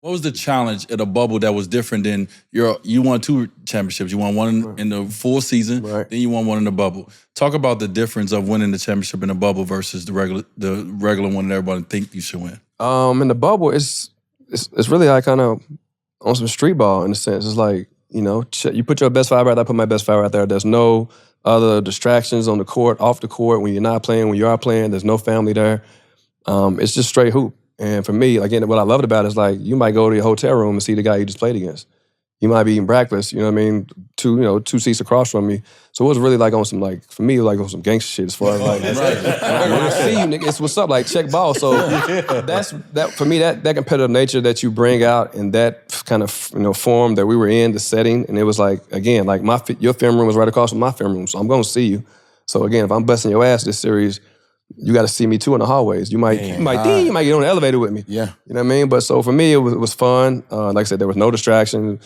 What was the challenge at a bubble that was different than you won 2 championships? You won one in the full season, then you won one in the bubble. Talk about the difference of winning the championship in the bubble versus the regular one that everybody think you should win. In the bubble, it's really like kind of on some street ball in a sense. It's like, you put your best 5 out there, I put my best 5 out there. There's no other distractions on the court, off the court, when you're not playing, when you are playing, there's no family there. It's just straight hoop. And for me, again, what I loved about it is like, you might go to your hotel room and see the guy you just played against. You might be eating breakfast, you know what I mean? 2 seats across from me. So it was really like on some, like, for me, like on some gangster shit as far as like, when I see you, nigga, it's what's up, like check ball. So that for me, that competitive nature that you bring out in that kind of, form that we were in, the setting, and it was like, again, like your film room was right across from my film room, so I'm gonna see you. So again, if I'm busting your ass this series, you got to see me too in the hallways. You might get on the elevator with me. Yeah. You know what I mean? But so for me, it was fun. Like I said, there was no distraction.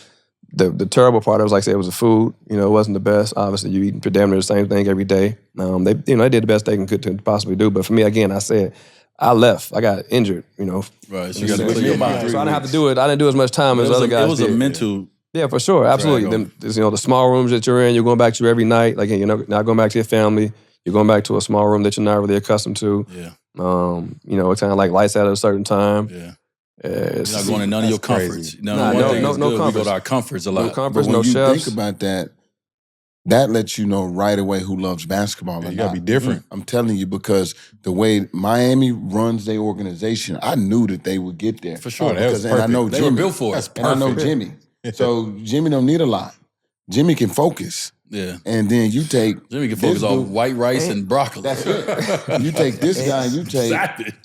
The terrible part, like I said, it was the food. It wasn't the best. Obviously, you eating damn near the same thing every day. They did the best they could possibly do. But for me, again, I said, I left. I got injured, Right, so you got to clear your mind. So I didn't have to do it. I didn't do as much time as other guys did. It was a mental... Yeah, for sure, absolutely. The small rooms that you're in, you're going back to every night. Like, you're not going back to your family. You're going back to a small room that you're not really accustomed to. Yeah. It's kind of like lights out at a certain time. Yeah. You're not going to none of your comforts. No comforts. We go to our comforts a lot. No comforts, but when no chefs. you think about that, that lets you know right away who loves basketball. You got to be different. I'm telling you, because the way Miami runs their organization, I knew that they would get there. For sure. And I know they Jimmy. were built for it. And I know Jimmy. So Jimmy don't need a lot. Jimmy can focus. Yeah. And then you take... Jimmy can focus on white rice and broccoli. That's it. You take this guy and you take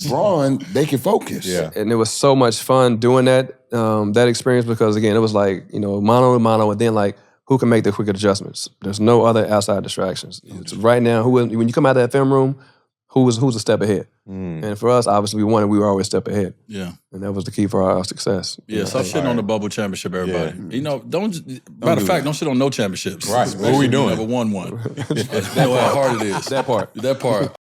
Braun, they can focus. Yeah. And it was so much fun doing that experience because, again, it was like, mano to mano, and then like, who can make the quicker adjustments? There's no other outside distractions. Right now, when you come out of that film room, who's a step ahead? And for us, obviously, we were always a step ahead. Yeah. And that was the key for our success. Yeah, stop shitting on the bubble championship, everybody. Yeah. Matter of fact, don't shit on no championships. Right. What are we doing? You never won one. That how hard it is. That part. That part.